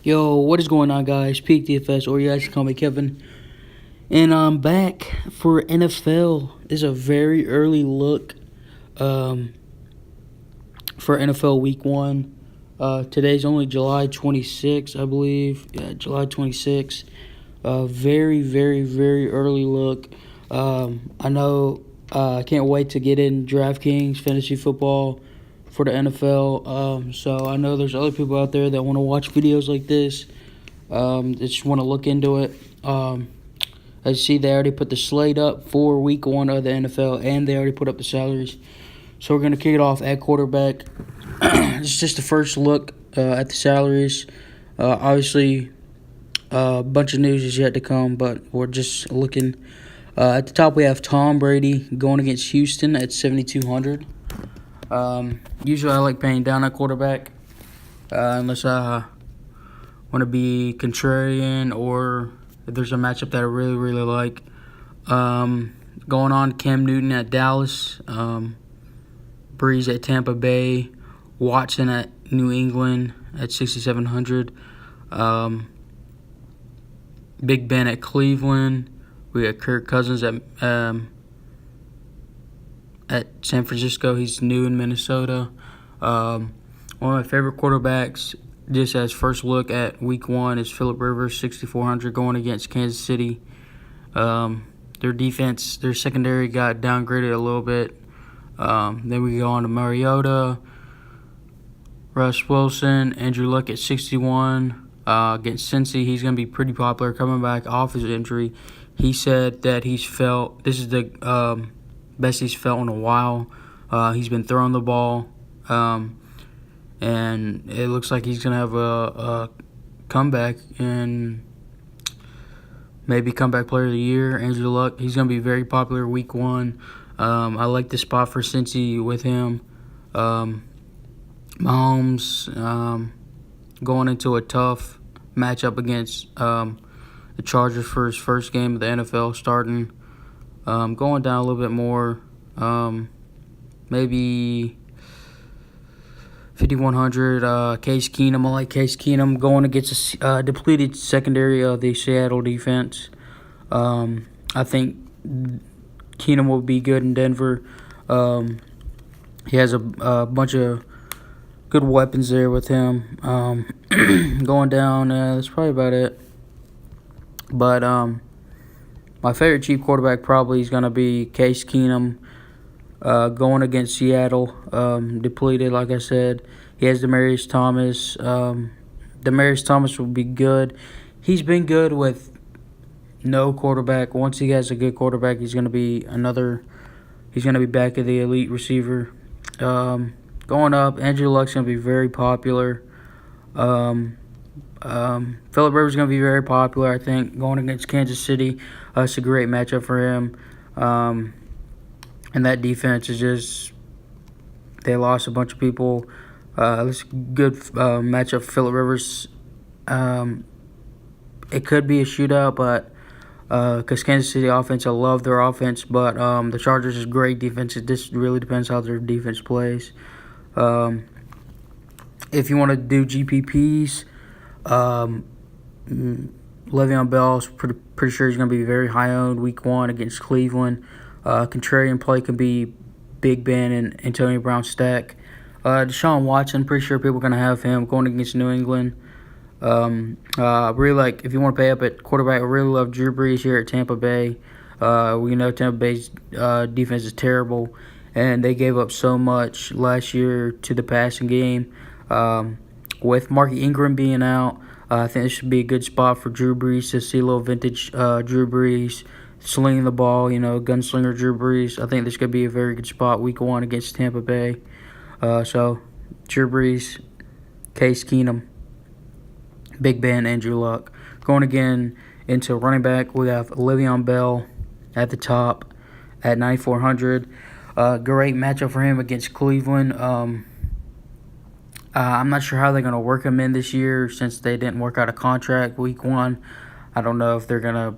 Yo, what is going on, guys? Peak DFS, or you guys can call me Kevin. And I'm back for NFL. This is a very early look for NFL Week 1. Today's only July 26th, I believe. Yeah, July 26th. Very, very, very early look. I know I can't wait to get in DraftKings fantasy football for the NFL. So I know there's other people out there that want to watch videos like this. That just want to look into it. I see they already put the slate up for Week 1 of the NFL, and they already put up the salaries. So we're going to kick it off at quarterback. It's just the first look at the salaries. Obviously, a bunch of news is yet to come, but we're just looking. At the top, we have Tom Brady going against Houston at 7,200. Usually I like paying down at quarterback unless I want to be contrarian or if there's a matchup that I really, really like. Going on, Cam Newton at Dallas, Breeze at Tampa Bay, Watson at New England at 6,700, Big Ben at Cleveland. We got Kirk Cousins at San Francisco. He's new in Minnesota. One of my favorite quarterbacks, just as first look at Week 1, is Phillip Rivers, 6,400, going against Kansas City. Their defense, their secondary got downgraded a little bit. Then we go on to Mariota, Russ Wilson, Andrew Luck at 61. Against Cincy, he's going to be pretty popular coming back off his injury. He said that this is the best he's felt in a while. He's been throwing the ball, and it looks like he's going to have a comeback and maybe comeback player of the year. Andrew Luck, he's going to be very popular Week 1. I like the spot for Cincy with him. Mahomes going into a tough matchup against the Chargers for his first game of the NFL starting. Going down a little bit more, maybe 5,100. Case Keenum, I like Case Keenum going against a depleted secondary of the Seattle defense. I think Keenum will be good in Denver. He has a bunch of good weapons there with him. Going down, that's probably about it. But my favorite cheap quarterback probably is going to be Case Keenum going against Seattle. Depleted, like I said. He has Demaryius Thomas. Demaryius Thomas will be good. He's been good with no quarterback. Once he has a good quarterback, he's going to be back at the elite receiver. Going up, Andrew Luck's going to be very popular. Phillip Rivers is going to be very popular, I think, going against Kansas City. It's a great matchup for him. And that defense is just, they lost a bunch of people. It's a good matchup for Phillip Rivers. It could be a shootout, but because Kansas City offense, I love their offense, but the Chargers is great defense. It just really depends how their defense plays. If you want to do GPPs, Le'Veon Bell's pretty sure he's going to be very high owned Week 1 against Cleveland. Contrarian play can be Big Ben and Antonio Brown stack. Deshaun Watson, pretty sure people are going to have him going against New England. Really like, if you want to pay up at quarterback, I really love Drew Brees here at Tampa Bay. We know Tampa Bay's defense is terrible, and they gave up so much last year to the passing game. With Mark Ingram being out, I think this should be a good spot for Drew Brees to see a little vintage Drew Brees slinging the ball, gunslinger Drew Brees. I think this could be a very good spot Week 1 against Tampa Bay. So, Drew Brees, Case Keenum, Big Ben, Andrew Luck. Going again into running back, we have Le'Veon Bell at the top at 9,400. Great matchup for him against Cleveland. I'm not sure how they're going to work him in this year since they didn't work out a contract Week 1. I don't know if they're going to,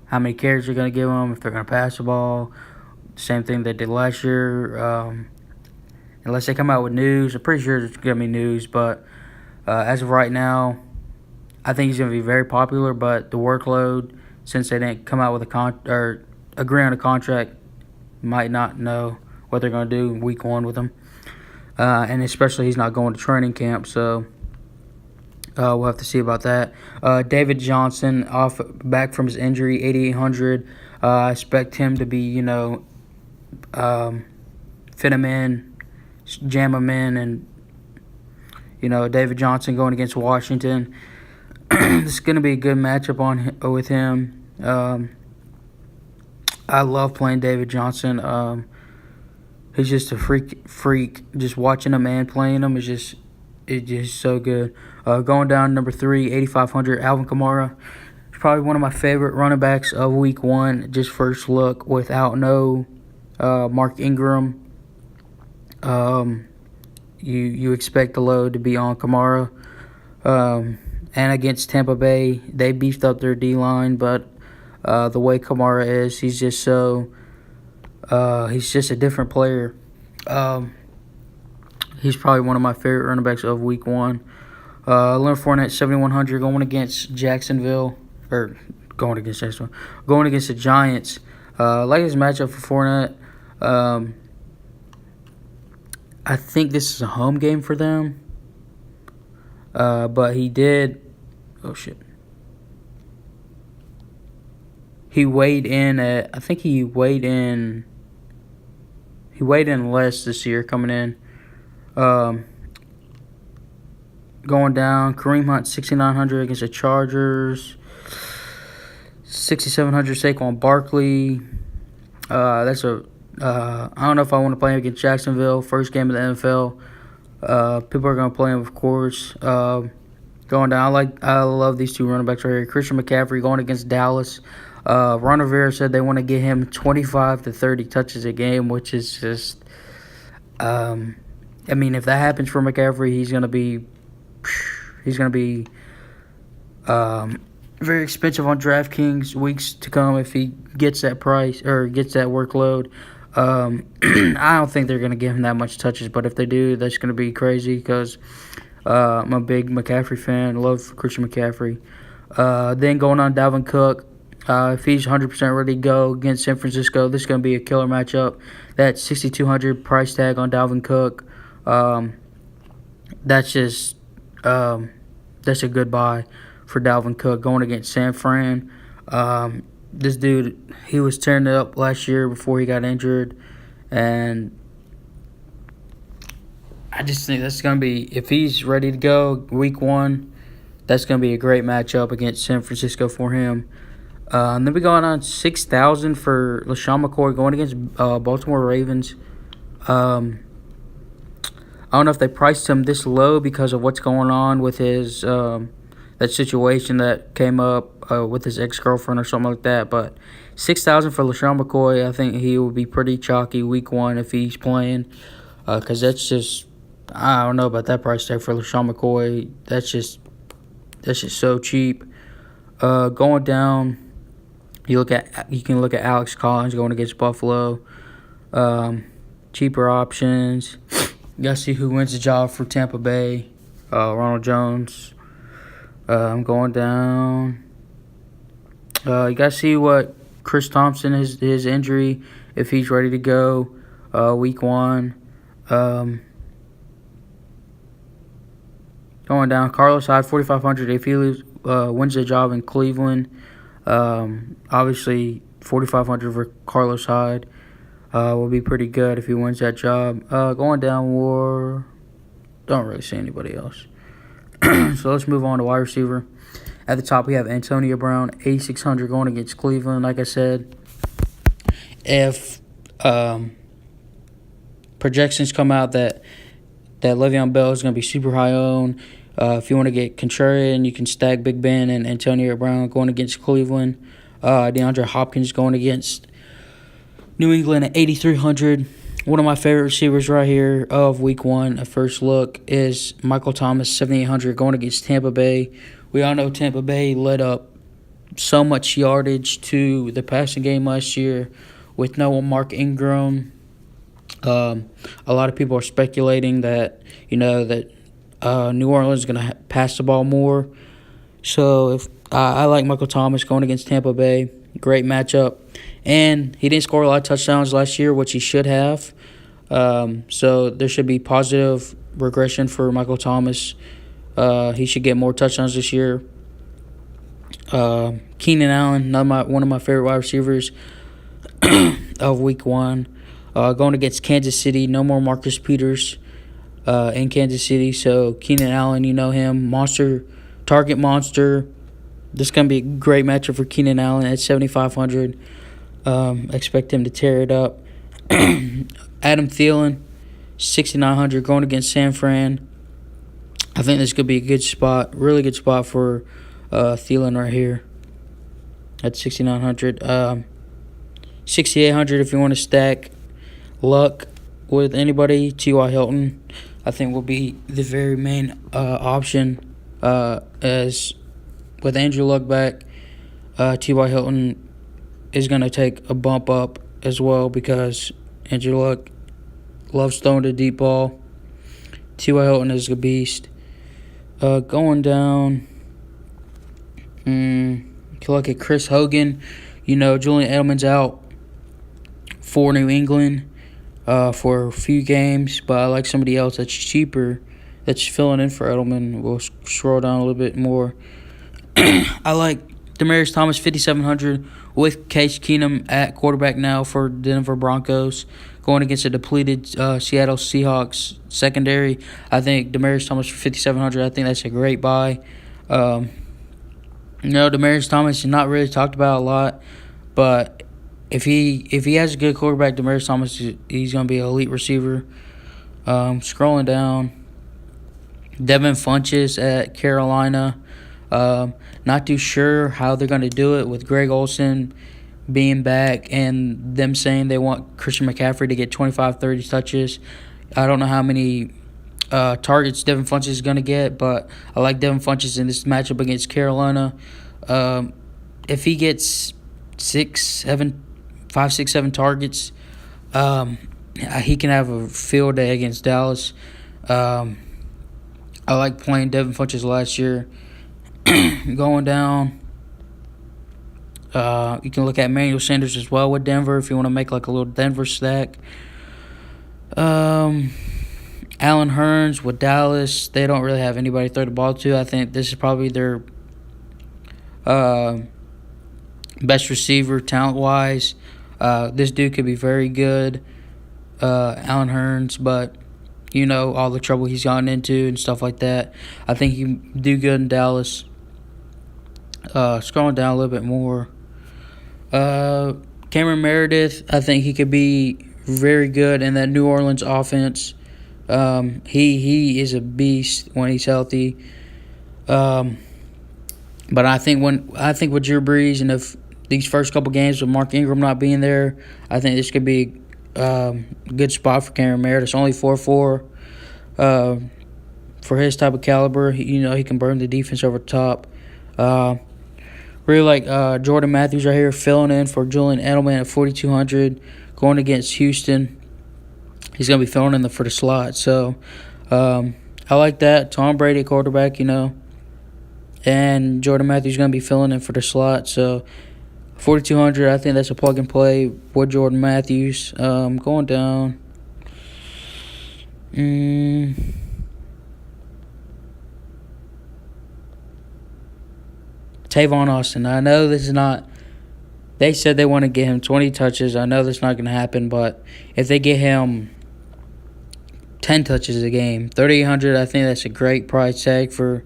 how many carries they're going to give him, if they're going to pass the ball. Same thing they did last year. Unless they come out with news. I'm pretty sure there's going to be news, but As of right now, I think he's going to be very popular, but the workload, since they didn't come out with or agree on a contract, might not know what they're going to do in week 1 with him. And especially he's not going to training camp, so we'll have to see about that. David Johnson, back from his injury, 8,800. I expect him to be, fit him in, jam him in, and, David Johnson going against Washington. This is going to be a good matchup with him. I love playing David Johnson. He's just a freak. Just watching a man playing him is just so good. Going down number 3, 8,500, Alvin Kamara. He's probably one of my favorite running backs of week 1. Just first look, without no Mark Ingram. You expect the load to be on Kamara. And against Tampa Bay, they beefed up their D-line, but the way Kamara is, he's just he's just a different player. He's probably one of my favorite running backs of week 1. Leonard Fournette, 7,100, going against the Giants. I like his matchup for Fournette. I think this is a home game for them. But he did. Oh shit. He weighed in at. I think he weighed in. He weighed in less this year coming in. Going down, Kareem Hunt, 6,900 against the Chargers. 6,700 Saquon Barkley. I don't know if I want to play him against Jacksonville. First game of the NFL. People are going to play him, of course. Going down, I love these two running backs right here. Christian McCaffrey going against Dallas. Ron Rivera said they want to get him 25 to 30 touches a game, which is just, if that happens for McCaffrey, he's going to be very expensive on DraftKings weeks to come if he gets that price or gets that workload. I don't think they're going to give him that much touches, but if they do, that's going to be crazy because I'm a big McCaffrey fan. Love Christian McCaffrey. Then going on Dalvin Cook. If he's 100% ready to go against San Francisco, this is going to be a killer matchup. That 6,200 price tag on Dalvin Cook, that's a good buy for Dalvin Cook going against San Fran. This dude, he was tearing it up last year before he got injured, and I just think that's going to be, if he's ready to go week 1, that's going to be a great matchup against San Francisco for him. And then we going on 6,000 for LaShawn McCoy going against Baltimore Ravens. I don't know if they priced him this low because of what's going on with his that situation that came up with his ex-girlfriend or something like that. But 6,000 for LaShawn McCoy, I think he will be pretty chalky week 1 if he's playing. Because that's just, I don't know about that price tag for LaShawn McCoy. That's just so cheap. Going down, you can look at Alex Collins going against Buffalo. Cheaper options. You gotta see who wins the job for Tampa Bay. Ronald Jones. I'm going down. You gotta see what Chris Thompson his injury, if he's ready to go week 1. Going down, Carlos Hyde, 4,500. If he wins the job in Cleveland, obviously 4,500 for Carlos Hyde will be pretty good if he wins that job. Going down, don't really see anybody else. So let's move on to wide receiver. At the top, we have Antonio Brown, 8,600 going against Cleveland. Like I said, if projections come out that Le'Veon Bell is going to be super high owned, if you want to get contrarian, you can stack Big Ben and Antonio Brown going against Cleveland. DeAndre Hopkins going against New England at 8,300. One of my favorite receivers right here of week 1, a first look, is Michael Thomas, 7,800 going against Tampa Bay. We all know Tampa Bay led up so much yardage to the passing game last year with no Mark Ingram. A lot of people are speculating that New Orleans is going to pass the ball more. So if I like Michael Thomas going against Tampa Bay. Great matchup. And he didn't score a lot of touchdowns last year, which he should have. So there should be positive regression for Michael Thomas. He should get more touchdowns this year. Keenan Allen, one of my favorite wide receivers of Week 1. Going against Kansas City, no more Marcus Peters in Kansas City. So Keenan Allen, you know him, target monster. This is going to be a great matchup for Keenan Allen at 7,500. Expect him to tear it up. Adam Thielen, 6,900, going against San Fran. I think this could be a good spot, really good spot for Thielen right here at 6,900. 6,800 if you want to stack luck with anybody. T.Y. Hilton, I think, will be the very main option. As with Andrew Luck back, T.Y. Hilton is going to take a bump up as well because Andrew Luck loves throwing the deep ball. T.Y. Hilton is a beast. Going down, you can look at Chris Hogan. You know, Julian Edelman's out for New England for a few games, but I like somebody else that's cheaper that's filling in for Edelman. We'll scroll down a little bit more. I like Demaryius Thomas, 5,700, with Case Keenum at quarterback now for Denver Broncos, going against a depleted Seattle Seahawks secondary. I think Demaryius Thomas for 5,700. I think that's a great buy. Demaryius Thomas is not really talked about a lot, but if he has a good quarterback, Demaryius Thomas, he's going to be an elite receiver. Scrolling down, Devin Funchess at Carolina. Not too sure how they're going to do it with Greg Olsen being back and them saying they want Christian McCaffrey to get 25, 30 touches. I don't know how many targets Devin Funchess is going to get, but I like Devin Funchess in this matchup against Carolina. If he gets 5, 6, 7 targets, he can have a field day against Dallas. I like playing Devin Funchess last year. Going down, you can look at Emmanuel Sanders as well with Denver if you want to make like a little Denver stack. Allen Hurns with Dallas, they don't really have anybody to throw the ball to. I think this is probably their best receiver talent-wise. This dude could be very good, Allen Hurns, but you know all the trouble he's gotten into and stuff like that. I think he can do good in Dallas. Scrolling down a little bit more, Cameron Meredith, I think he could be very good in that New Orleans offense. He is a beast when he's healthy. But I think with Drew Brees and if these first couple games with Mark Ingram not being there, I think this could be a good spot for Cameron Meredith. It's only 4-4. For his type of caliber, he can burn the defense over the top. Really like Jordan Matthews right here, filling in for Julian Edelman at 4,200, going against Houston. He's going to be filling in for the slot. So I like that. Tom Brady at quarterback, and Jordan Matthews going to be filling in for the slot. So 4,200, I think that's a plug and play with Jordan Matthews. Going down. Tavon Austin. I know this is not – they said they want to get him 20 touches. I know that's not going to happen, but if they get him 10 touches a game, 3,800, I think that's a great price tag for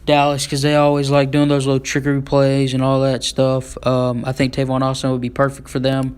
Dallas because they always like doing those little trickery plays and all that stuff. I think Tavon Austin would be perfect for them.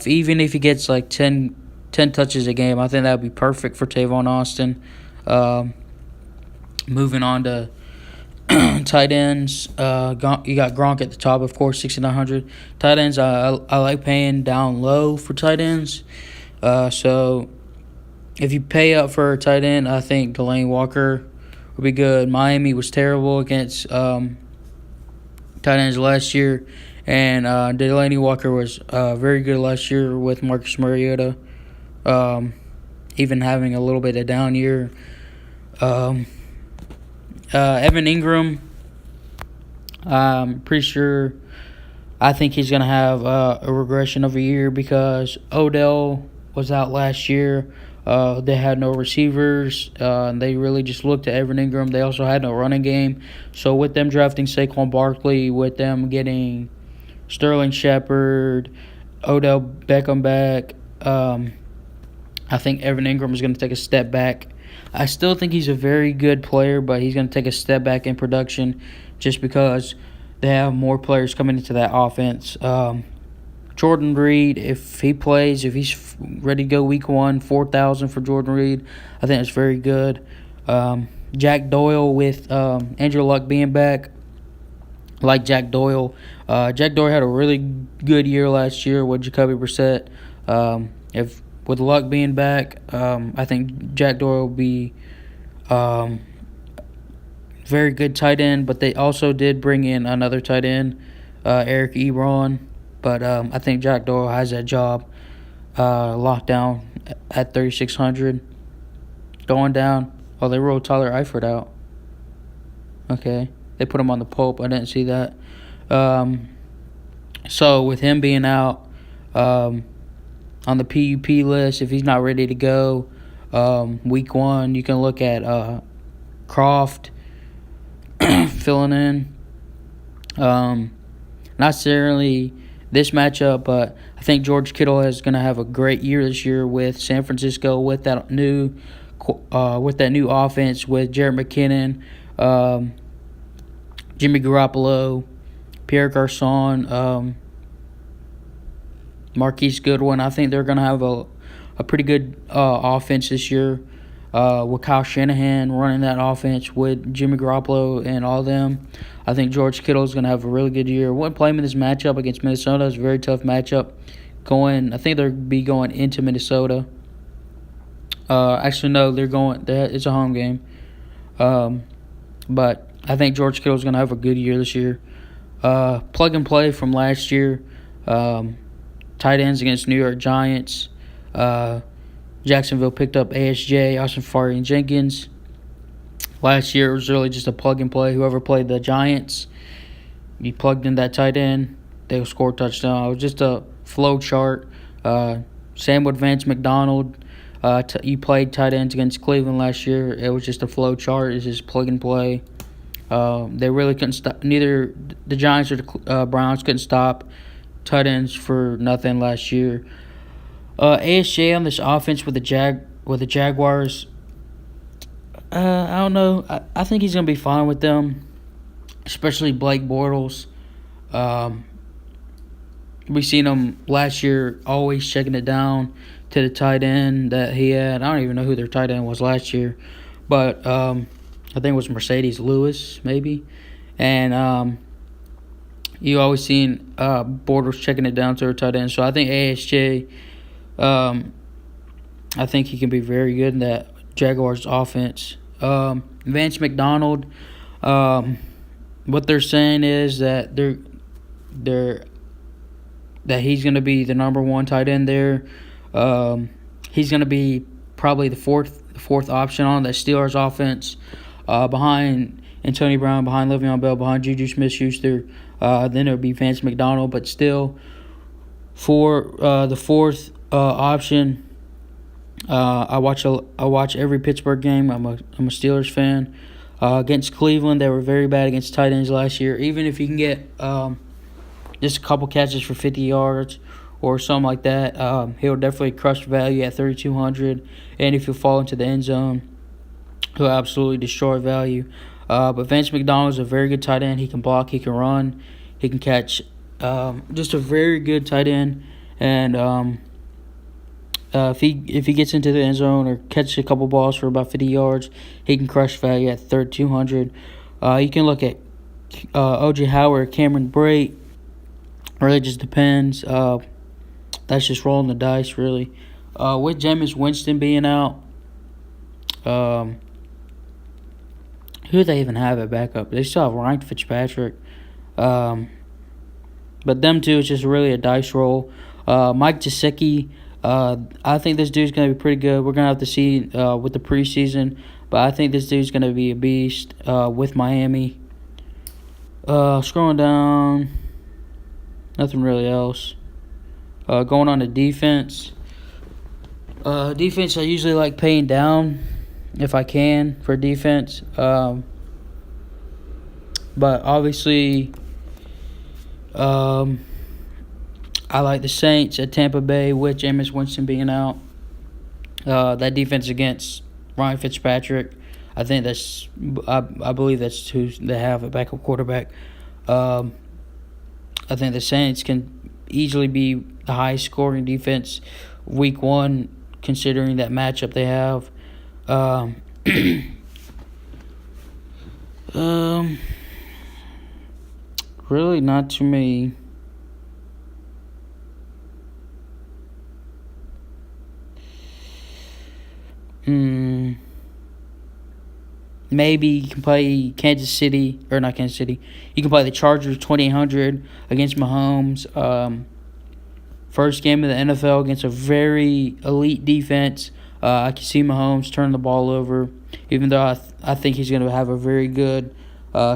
Even if he gets like 10 touches a game, I think that would be perfect for Tavon Austin. Moving on to tight ends, you got Gronk at the top, of course, 6,900. Tight ends, I like paying down low for tight ends. So if you pay up for a tight end, I think Delanie Walker would be good. Miami was terrible against tight ends last year, and Delanie Walker was very good last year with Marcus Mariota, even having a little bit of down year. Um, Evan Ingram, I'm pretty sure. I think he's going to have a regression of a year because Odell was out last year. They had no receivers. They really just looked at Evan Ingram. They also had no running game. So with them drafting Saquon Barkley, with them getting Sterling Shepard, Odell Beckham back, I think Evan Ingram is going to take a step back. I still think he's a very good player, but he's going to take a step back in production just because they have more players coming into that offense. Jordan Reed, if he plays, if he's ready to go week 1, 4,000 for Jordan Reed, I think that's very good. Jack Doyle with Andrew Luck being back, I like Jack Doyle. Jack Doyle had a really good year last year with Jacoby Brissett. If with Luck being back, I think Jack Doyle will be very good tight end. But they also did bring in another tight end, Eric Ebron. But I think Jack Doyle has that job locked down at 3,600. Going down. Oh, they rolled Tyler Eifert out. Okay. They put him on the Pope. I didn't see that. So with him being out on the PUP list, if he's not ready to go week 1, you can look at Croft filling in. Not necessarily this matchup, but I think George Kittle is going to have a great year this year with San Francisco, with that new offense with Jarrett McKinnon, Jimmy Garoppolo, Pierre Garçon, Marquise Goodwin. I think they're going to have a pretty good offense this year with Kyle Shanahan running that offense with Jimmy Garoppolo and all them. I think George Kittle is going to have a really good year. Wouldn't play him in this matchup against Minnesota. It's a very tough matchup. I think they'll be going into Minnesota. Actually, no, they're going. It's a home game. But I think George Kittle is going to have a good year this year. Plug and play from last year. Tight ends against New York Giants. Jacksonville picked up ASJ, Austin Fari, and Jenkins. Last year, it was really just a plug and play. Whoever played the Giants, you plugged in that tight end, they would score a touchdown. It was just a flow chart. Same with Vance McDonald. You played tight ends against Cleveland last year. It was just a flow chart. It's just plug and play. They really couldn't stop. Neither the Giants or the Browns couldn't stop tight ends for nothing last year. ASJ on this offense with the Jaguars. I don't know. I think he's gonna be fine with them, especially Blake Bortles. We seen him last year always checking it down to the tight end that he had. I don't even know who their tight end was last year, but I think it was Mercedes Lewis maybe, and you always seen Bortles checking it down to their tight end. So I think ASJ. I think he can be very good in that Jaguars offense. Vance McDonald, what they're saying is that that he's going to be the number 1 tight end there. He's going to be probably the fourth option on that Steelers offense, behind Antonio Brown, behind Le'Veon Bell, behind Juju Smith-Schuster. Then it would be Vance McDonald, but still for the fourth option. I watch every Pittsburgh game. I'm a Steelers fan. Against Cleveland, they were very bad against tight ends last year. Even if you can get just a couple catches for 50 yards or something like that, he'll definitely crush value at 3,200. And if you fall into the end zone, he'll absolutely destroy value. But Vance McDonald is a very good tight end. He can block. He can run. He can catch. Just a very good tight end. And if he gets into the end zone or catches a couple balls for about 50 yards, he can crush value at 3,200. You can look at O.J. Howard, Cameron Brate. Really just depends. That's just rolling the dice, really. With Jameis Winston being out, who do they even have at backup? They still have Ryan Fitzpatrick. But them two is just really a dice roll. Mike Gesicki, I think this dude's going to be pretty good. We're going to have to see with the preseason. But I think this dude's going to be a beast with Miami. Scrolling down, nothing really else. Going on to defense. Defense, I usually like paying down if I can for defense. But obviously, I like the Saints at Tampa Bay with Jameis Winston being out. That defense against Ryan Fitzpatrick, I believe that's who they have a backup quarterback. I think the Saints can easily be the highest scoring defense week 1, considering that matchup they have. Really not too many. Maybe you can play Kansas City, or not Kansas City. You can play the Chargers 2,800 against Mahomes. First game of the NFL against a very elite defense. I can see Mahomes turn the ball over, even though I think he's going to have a very good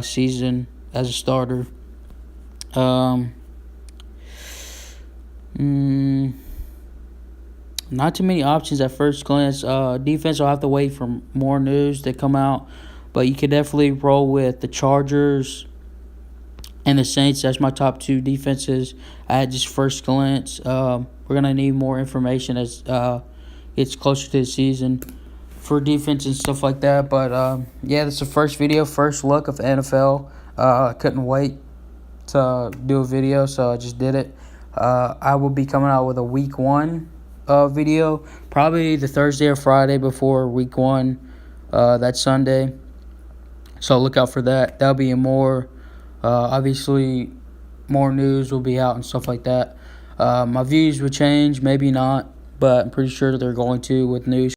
season as a starter. Not too many options at first glance. Defense, I'll have to wait for more news to come out. But you could definitely roll with the Chargers and the Saints. That's my top 2 defenses at just first glance. We're going to need more information as it's closer to the season for defense and stuff like that. But, yeah, this is the first video, first look of NFL. I couldn't wait to do a video, so I just did it. I will be coming out with a week 1 video, probably the Thursday or Friday before week 1, that Sunday. So look out for that. That'll be more, obviously, more news will be out and stuff like that. My views will change, maybe not, but I'm pretty sure they're going to with news.